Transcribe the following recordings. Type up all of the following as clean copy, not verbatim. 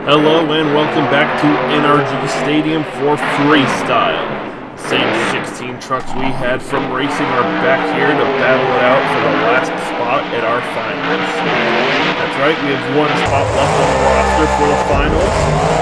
Hello and welcome back to NRG Stadium for Freestyle. Same 16 trucks we had from racing are back here to battle it out for the last spot at our finals. That's right, we have one spot left on the roster for the finals,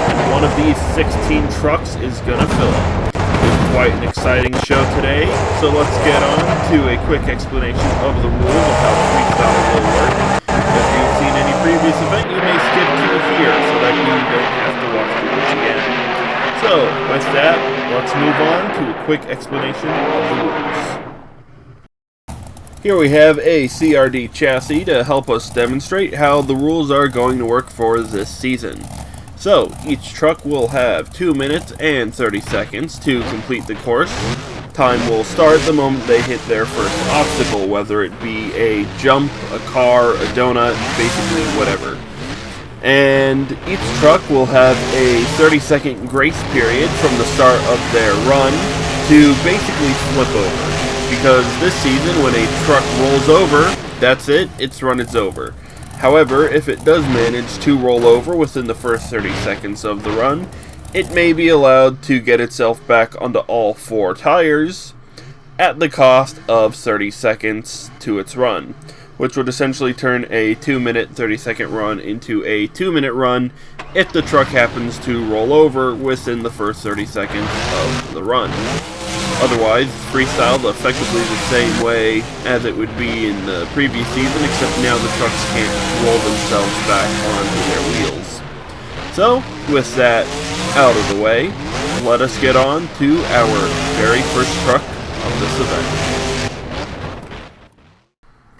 and one of these 16 trucks is gonna fill it. It's quite an exciting show today, so let's get on to a quick explanation of the rules of how Freestyle will work. If you've seen any previous event, you may skip to here so that you don't have to watch the rules again. So, with that, let's move on to a quick explanation of the rules. Here we have a CRD chassis to help us demonstrate how the rules are going to work for this season. So, each truck will have 2 minutes and 30 seconds to complete the course. Time will start the moment they hit their first obstacle, whether it be a jump, a car, a donut, basically whatever. And each truck will have a 30-second grace period from the start of their run to basically flip over. Because this season, when a truck rolls over, that's it, its run is over. However, if it does manage to roll over within the first 30 seconds of the run, it may be allowed to get itself back onto all 4 tires at the cost of 30 seconds to its run, which would essentially turn a 2-minute 30-second run into a 2-minute run if the truck happens to roll over within the first 30 seconds of the run. Otherwise, Freestyle effectively the same way as it would be in the previous season, except now the trucks can't roll themselves back onto their wheels. So, with that out of the way, let us get on to our very first truck of this event.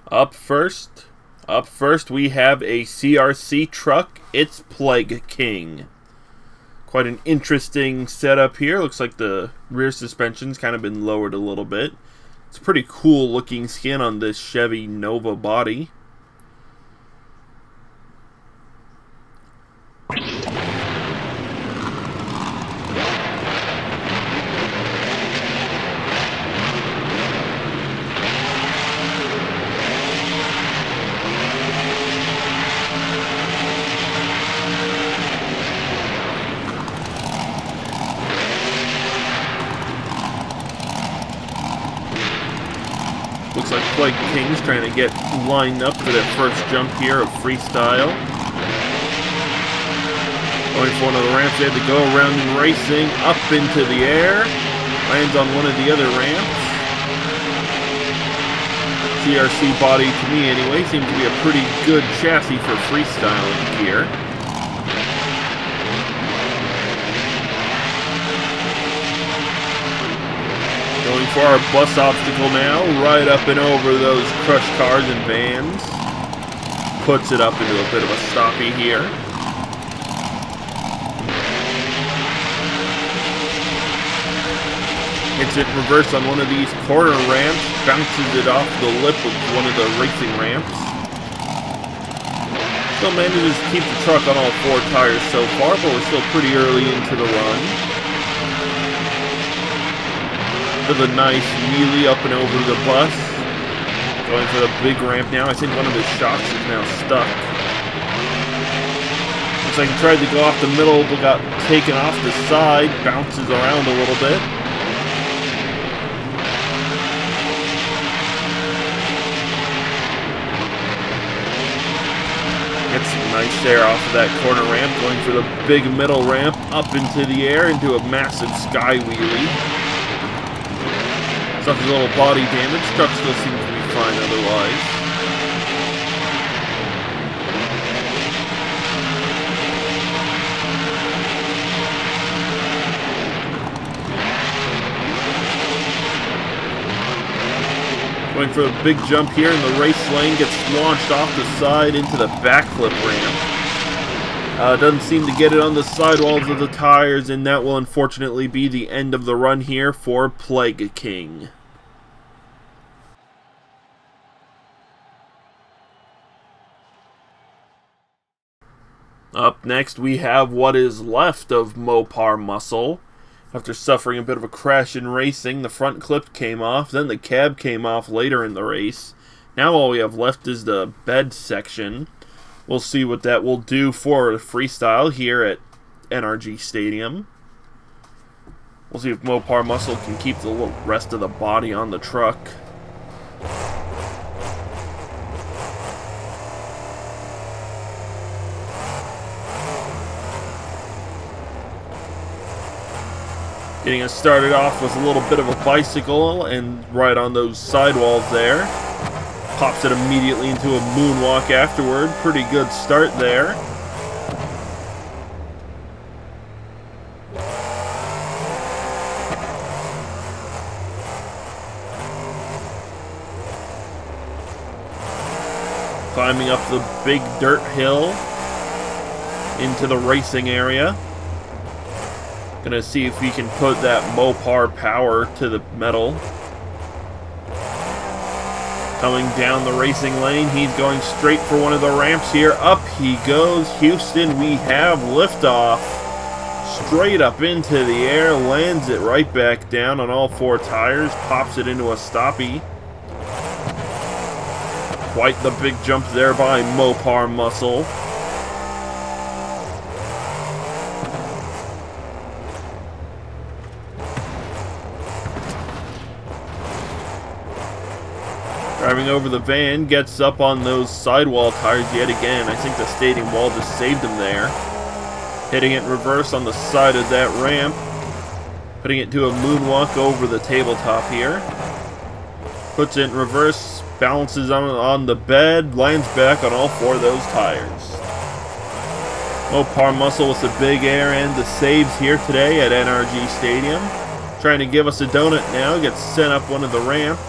Up first we have a CRC truck. It's Plague King. Quite an interesting setup here. Looks like the rear suspension's kind of been lowered a little bit. It's a pretty cool looking skin on this Chevy Nova body. Looks like Plague King's trying to get lined up for that first jump here of Freestyle. Going for one of the ramps, they had to go around and racing up into the air. Lands on one of the other ramps. CRC body, to me anyway, seems to be a pretty good chassis for freestyling here. Going for our bus obstacle now, right up and over those crushed cars and vans. Puts it up into a bit of a stoppie here. Hits it in reverse on one of these corner ramps, bounces it off the lip of one of the racing ramps. Still manages to keep the truck on all 4 tires so far, but we're still pretty early into the run. With a nice wheelie up and over the bus. Going for the big ramp now. I think one of his shocks is now stuck. Looks like he tried to go off the middle, but got taken off the side. Bounces around a little bit. Gets some nice air off of that corner ramp. Going for the big middle ramp up into the air into a massive sky wheelie. Suffers a little body damage. Truck still seems to be fine otherwise. Going for a big jump here in the race lane. Gets launched off the side into the backflip ramp. Doesn't seem to get it on the sidewalls of the tires, and that will unfortunately be the end of the run here for Plague King. Up next, we have what is left of Mopar Muscle. After suffering a bit of a crash in racing, the front clip came off, then the cab came off later in the race. Now all we have left is the bed section. We'll see what that will do for Freestyle here at NRG Stadium. We'll see if Mopar Muscle can keep the rest of the body on the truck. Getting us started off with a little bit of a bicycle and right on those sidewalls there. Pops it immediately into a moonwalk afterward. Pretty good start there. Climbing up the big dirt hill into the racing area. Gonna see if we can put that Mopar power to the metal. Coming down the racing lane, he's going straight for one of the ramps here. Up he goes. Houston, we have liftoff. Straight up into the air, lands it right back down on all four tires, pops it into a stoppie. Quite the big jump there by Mopar Muscle. Driving over the van, gets up on those sidewall tires yet again. I think the stadium wall just saved him there. Hitting it in reverse on the side of that ramp. Putting it to a moonwalk over the tabletop here. Puts it in reverse, balances on the bed, lands back on all four of those tires. Mopar Muscle with the big air and the saves here today at NRG Stadium. Trying to give us a donut now, gets sent up one of the ramps.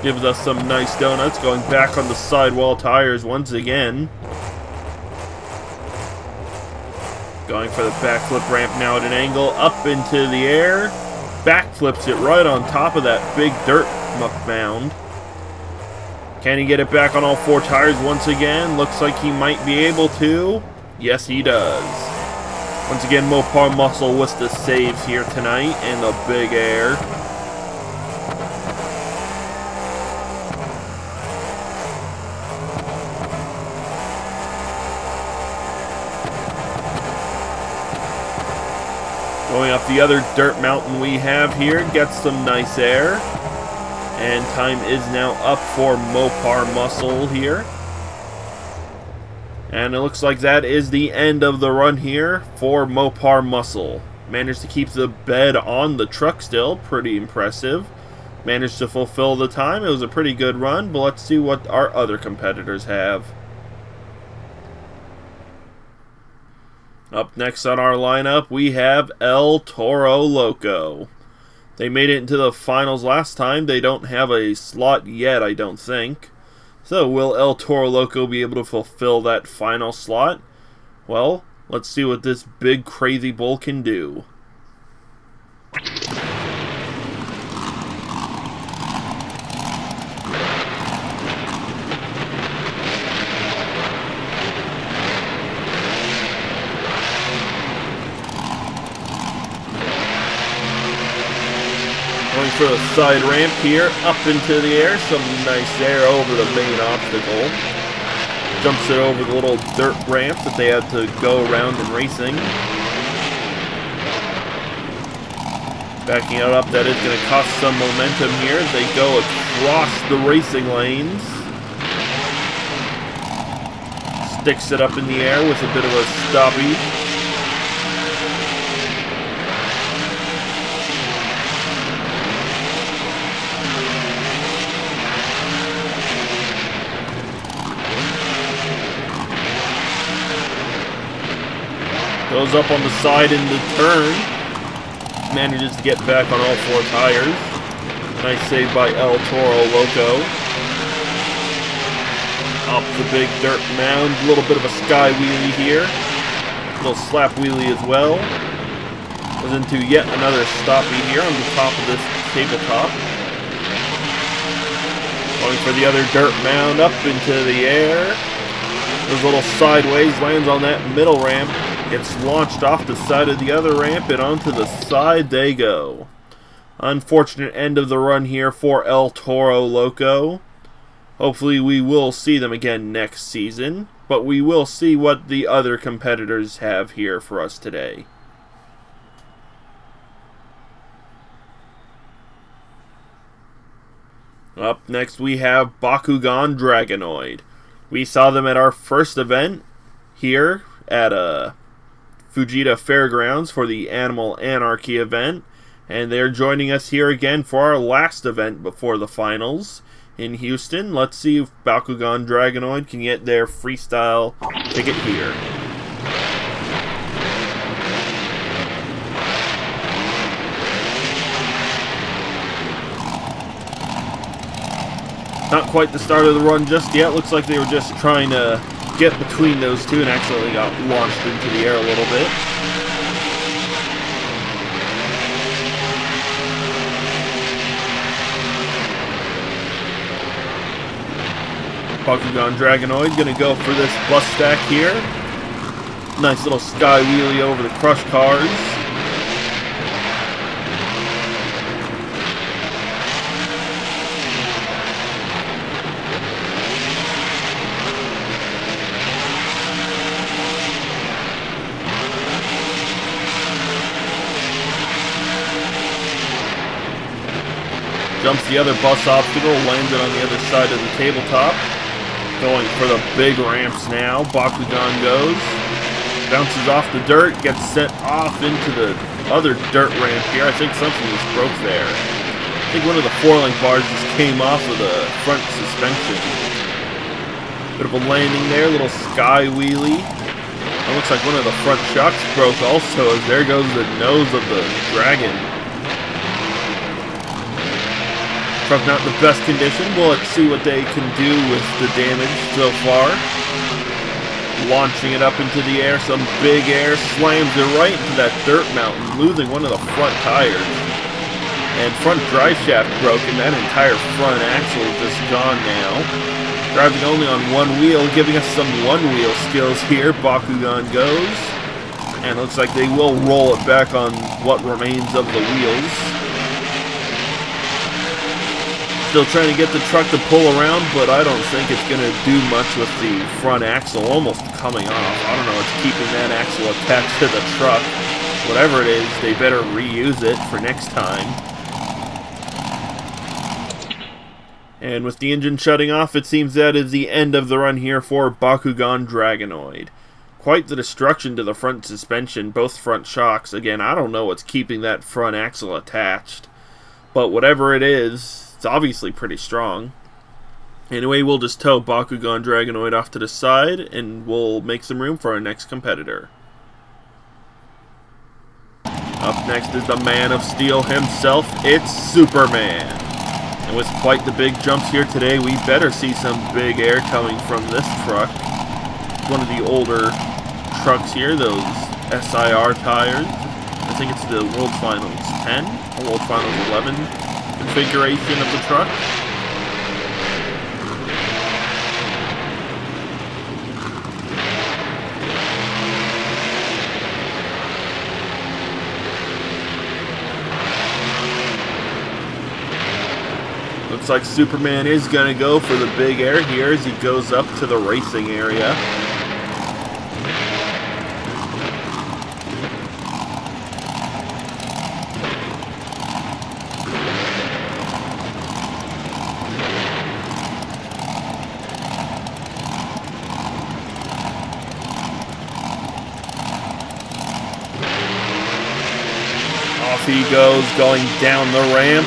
Gives us some nice donuts, going back on the sidewall tires once again. Going for the backflip ramp now at an angle, up into the air. Backflips it right on top of that big dirt muck mound. Can he get it back on all four tires once again? Looks like he might be able to. Yes, he does. Once again, Mopar Muscle with the saves here tonight and the big air. Going up the other dirt mountain we have here, gets some nice air. And time is now up for Mopar Muscle here. And it looks like that is the end of the run here for Mopar Muscle. Managed to keep the bed on the truck still, pretty impressive. Managed to fulfill the time, it was a pretty good run, but let's see what our other competitors have. Up next on our lineup, we have El Toro Loco. They made it into the finals last time. They don't have a slot yet, I don't think. So, will El Toro Loco be able to fulfill that final slot? Well, let's see what this big crazy bull can do. Going for the side ramp here, up into the air, some nice air over the main obstacle. Jumps it over the little dirt ramp that they had to go around in racing. Backing it up, that is going to cost some momentum here as they go across the racing lanes. Sticks it up in the air with a bit of a stoppie. Goes up on the side in the turn. Manages to get back on all four tires. Nice save by El Toro Loco. Up the big dirt mound. A little bit of a sky wheelie here. A little slap wheelie as well. Goes into yet another stoppie here on the top of this tabletop. Going for the other dirt mound up into the air. Goes a little sideways. Lands on that middle ramp. Gets launched off the side of the other ramp and onto the side they go. Unfortunate end of the run here for El Toro Loco. Hopefully we will see them again next season, but we will see what the other competitors have here for us today. Up next we have Bakugan Dragonoid. We saw them at our first event here at Fujita Fairgrounds for the Animal Anarchy event, and they're joining us here again for our last event before the finals in Houston. Let's see if Bakugan Dragonoid can get their freestyle ticket here. Not quite the start of the run just yet. Looks like they were just trying to get between those two and accidentally got launched into the air a little bit. Bakugan Dragonoid gonna go for this bus stack here. Nice little sky wheelie over the crush cars. Jumps the other bus obstacle, lands it on the other side of the tabletop. Going for the big ramps now. Bakugan goes. Bounces off the dirt, gets sent off into the other dirt ramp here. I think something just broke there. I think one of the four-link bars just came off of the front suspension. Bit of a landing there, little sky wheelie. It looks like one of the front shocks broke also, as there goes the nose of the dragon. Truck not in the best condition. Well, let's see what they can do with the damage so far. Launching it up into the air, some big air, slams it right into that dirt mountain, losing one of the front tires. And front drive shaft broken, that entire front axle is just gone now. Driving only on one wheel, giving us some one-wheel skills here. Bakugan goes. And looks like they will roll it back on what remains of the wheels. Still trying to get the truck to pull around, but I don't think it's going to do much with the front axle almost coming off. I don't know, it's keeping that axle attached to the truck. Whatever it is, they better reuse it for next time. And with the engine shutting off, it seems that is the end of the run here for Bakugan Dragonoid. Quite the destruction to the front suspension, both front shocks. Again, I don't know what's keeping that front axle attached. But whatever it is, it's obviously pretty strong. Anyway, we'll just tow Bakugan Dragonoid off to the side, and we'll make some room for our next competitor. Up next is the Man of Steel himself, it's Superman. And with quite the big jumps here today, we better see some big air coming from this truck. One of the older trucks here, those SIR tires. I think it's the World Finals 10 or World Finals 11 configuration of the truck. Looks like Superman is going to go for the big air here as he goes up to the racing area. Off he goes, going down the ramp.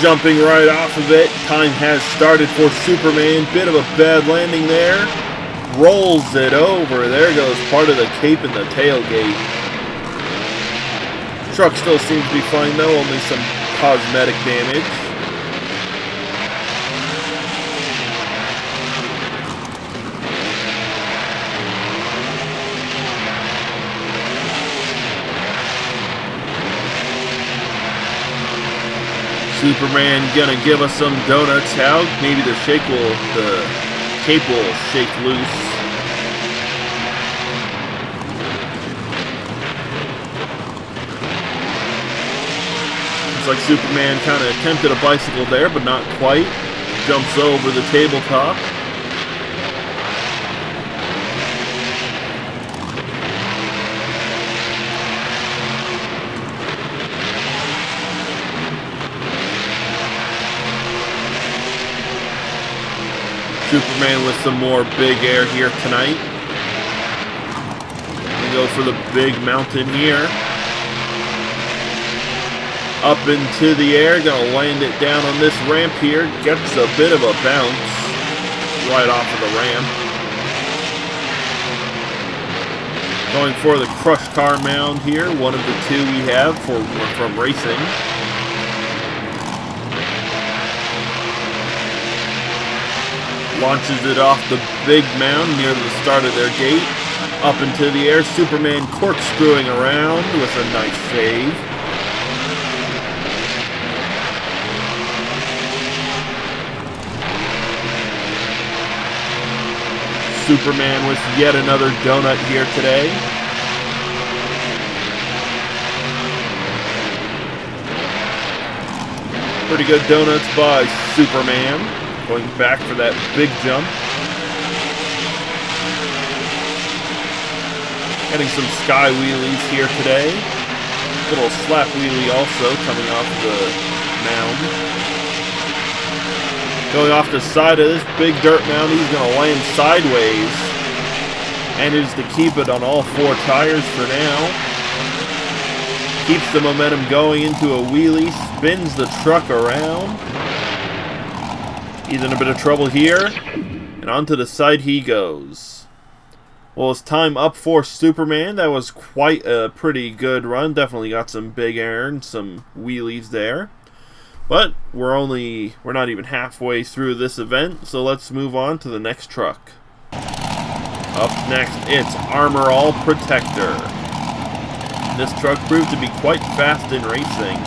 Jumping right off of it. Time has started for Superman. Bit of a bad landing there. Rolls it over. There goes part of the cape and the tailgate. Truck still seems to be fine though. Only some cosmetic damage. Superman gonna give us some donuts. How? Maybe the cape will shake loose. like Superman kind of attempted a bicycle there, but not quite. Jumps over the tabletop. Superman with some more big air here tonight. We go for the big mountain here. Up into the air, gonna land it down on this ramp here. Gets a bit of a bounce right off of the ramp. Going for the crush car mound here, one of the two we have from racing. Launches it off the big mound near the start of their gate. Up into the air, Superman corkscrewing around with a nice save. Superman with yet another donut here today. Pretty good donuts by Superman. Going back for that big jump. Getting some sky wheelies here today. Little slap wheelie also coming off the mound. Going off the side of this big dirt mound, he's going to land sideways. Manages to keep it on all four tires for now. Keeps the momentum going into a wheelie, spins the truck around. He's in a bit of trouble here, and onto the side he goes. Well, it's time up for Superman. That was quite a pretty good run. Definitely got some big air and some wheelies there. But we're not even halfway through this event, so let's move on to the next truck. Up next, it's Armor All Protector. This truck proved to be quite fast in racing.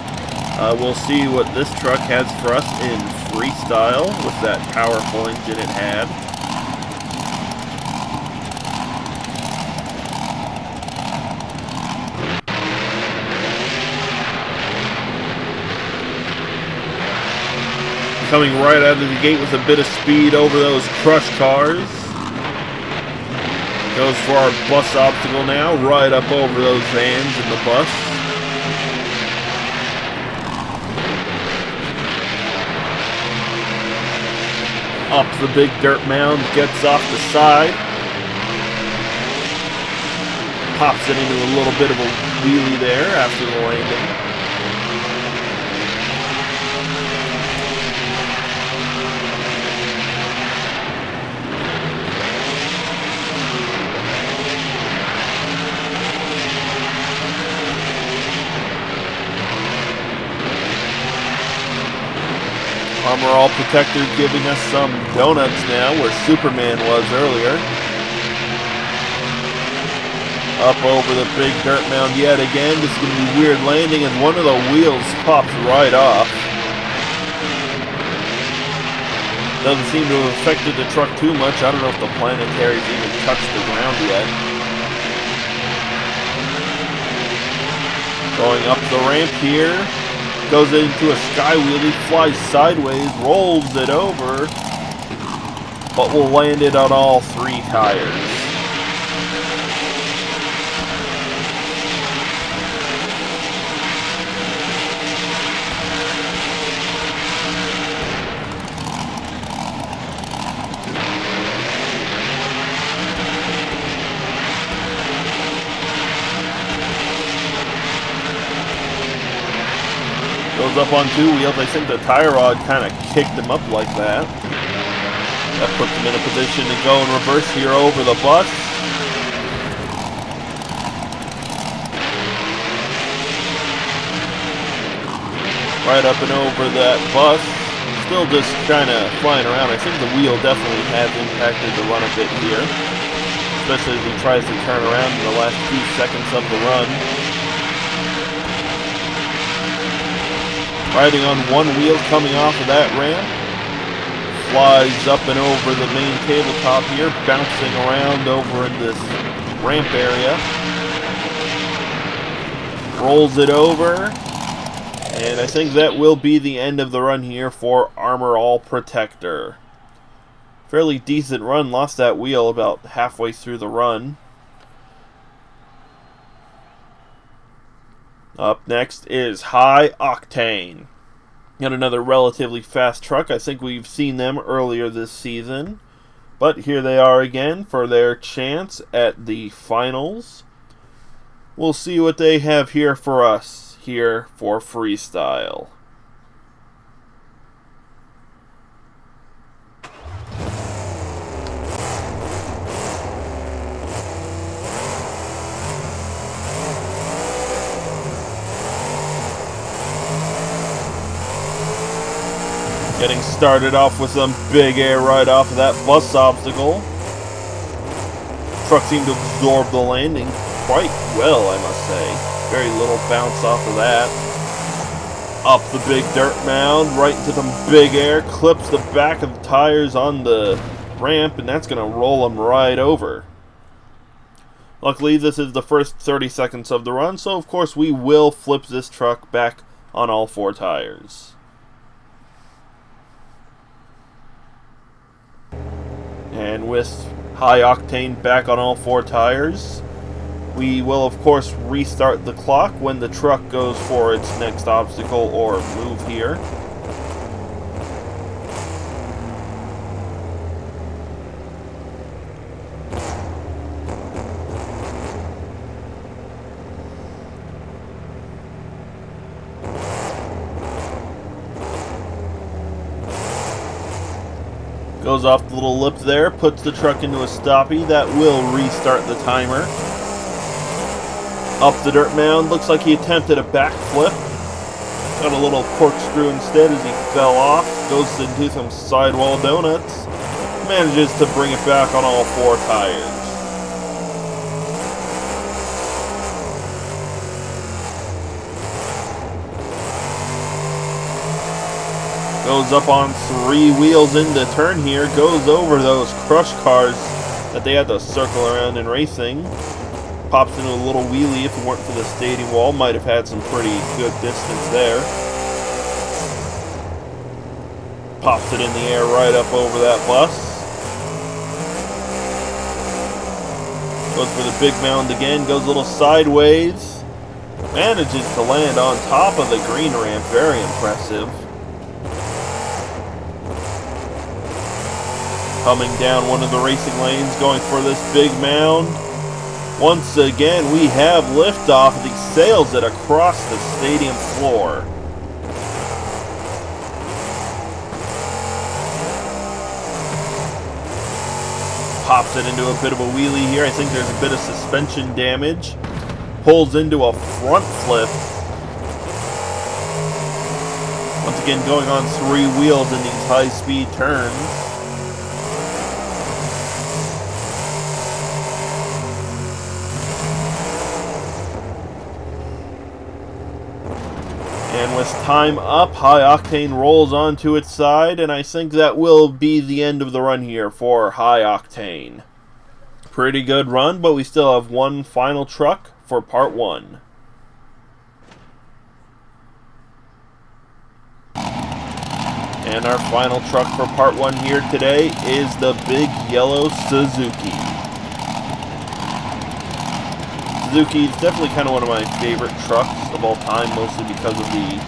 We'll see what this truck has for us in Freestyle with that powerful engine it had. Coming right out of the gate with a bit of speed over those crush cars. Goes for our bus obstacle now, right up over those vans in the bus. Up the big dirt mound, gets off the side. Pops it into a little bit of a wheelie there after the landing. Armor All Protector giving us some donuts now, where Superman was earlier. Up over the big dirt mound yet again. This is going to be weird landing, and one of the wheels pops right off. Doesn't seem to have affected the truck too much. I don't know if the planetaries even touched the ground yet. Going up the ramp here. Goes into a sky wheelie, flies sideways, rolls it over, but will land it on all three tires. Goes up on two wheels. I think the tire rod kind of kicked him up like that. That puts him in a position to go in reverse here over the bus. Right up and over that bus. Still just kind of flying around. I think the wheel definitely has impacted the run a bit here. Especially as he tries to turn around in the last few seconds of the run. Riding on one wheel coming off of that ramp. Flies up and over the main tabletop here, bouncing around over in this ramp area. Rolls it over. And I think that will be the end of the run here for Armor All Protector. Fairly decent run, lost that wheel about halfway through the run. Up next is High Octane. Got another relatively fast truck. I think we've seen them earlier this season. But here they are again for their chance at the finals. We'll see what they have here for us, here for Freestyle. Getting started off with some big air right off of that bus obstacle. Truck seemed to absorb the landing quite well, I must say. Very little bounce off of that. Up the big dirt mound, right into some big air, clips the back of the tires on the ramp, and that's going to roll them right over. Luckily, this is the first 30 seconds of the run, so of course we will flip this truck back on all 4 tires. And with High Octane back on all 4 tires, we will of course restart the clock when the truck goes for its next obstacle or move here. Goes off the little lip there, puts the truck into a stoppie. That will restart the timer. Up the dirt mound, looks like he attempted a backflip. Got a little corkscrew instead as he fell off. Goes into some sidewall donuts. Manages to bring it back on all 4 tires. Goes up on 3 wheels into turn here. Goes over those crush cars that they had to circle around in racing. Pops into a little wheelie. If it weren't for the stadium wall, might have had some pretty good distance there. Pops it in the air right up over that bus. Goes for the big mound again. Goes a little sideways. Manages to land on top of the green ramp. Very impressive. Coming down one of the racing lanes, going for this big mound. Once again, we have liftoff. The sails it across the stadium floor. Pops it into a bit of a wheelie here. I think there's a bit of suspension damage. Pulls into a front flip. Once again, going on 3 wheels in these high-speed turns. And with time up, High Octane rolls onto its side, and I think that will be the end of the run here for High Octane. Pretty good run, but we still have one final truck for part 1. And our final truck for part 1 here today is the big yellow Suzuki. Suzuki is definitely kind of one of my favorite trucks of all time, mostly because of the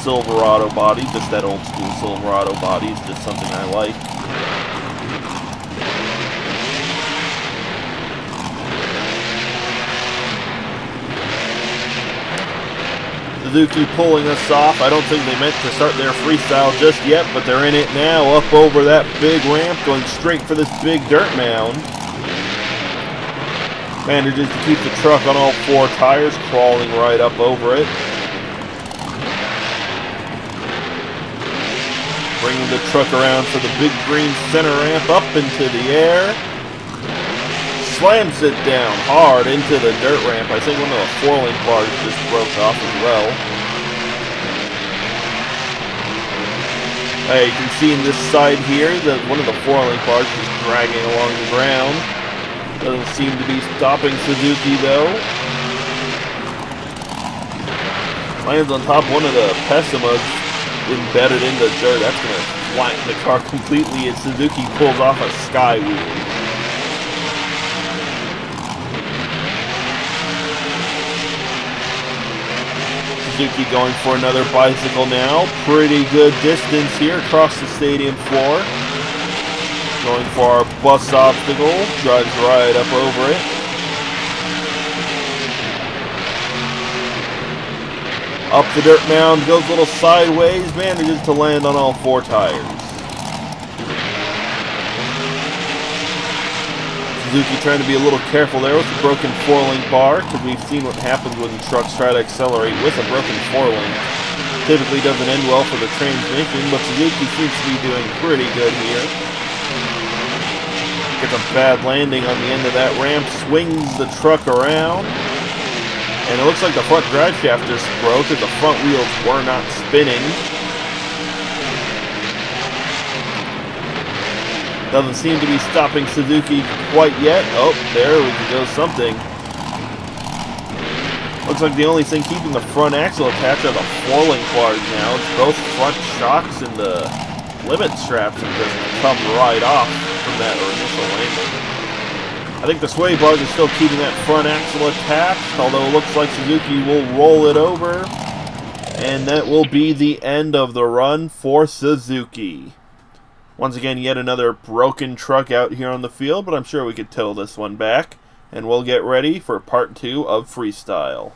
Silverado body. Just that old school Silverado body is just something I like. Suzuki pulling us off. I don't think they meant to start their freestyle just yet, but they're in it now, up over that big ramp, going straight for this big dirt mound. Manages to keep the truck on all 4 tires, crawling right up over it. Bringing the truck around for the big green center ramp up into the air. Slams it down hard into the dirt ramp. I think one of the 4-link bars just broke off as well. You can see in this side here that one of the 4-link bars is dragging along the ground. Doesn't seem to be stopping Suzuki though. Lands on top one of the Pessimas embedded in the dirt. That's going to flatten the car completely as Suzuki pulls off a sky wheel. Suzuki going for another bicycle now. Pretty good distance here across the stadium floor. Going for our bus obstacle. Drives right up over it. Up the dirt mound, goes a little sideways, manages to land on all 4 tires. Suzuki trying to be a little careful there with the broken 4-link bar, because we've seen what happens when trucks try to accelerate with a broken 4-link. Typically doesn't end well for the transmission, but Suzuki seems to be doing pretty good here. Gets a bad landing on the end of that ramp, swings the truck around. And it looks like the front drive shaft just broke as the front wheels were not spinning. Doesn't seem to be stopping Suzuki quite yet. Oh, there goes something. Looks like the only thing keeping the front axle attached are the 4-link bars now. It's both front shocks and the limit straps have just come right off from that initial landing. I think the sway bars are still keeping that front axle attached, although it looks like Suzuki will roll it over. And that will be the end of the run for Suzuki. Once again, yet another broken truck out here on the field, but I'm sure we could tow this one back. And we'll get ready for part 2 of Freestyle.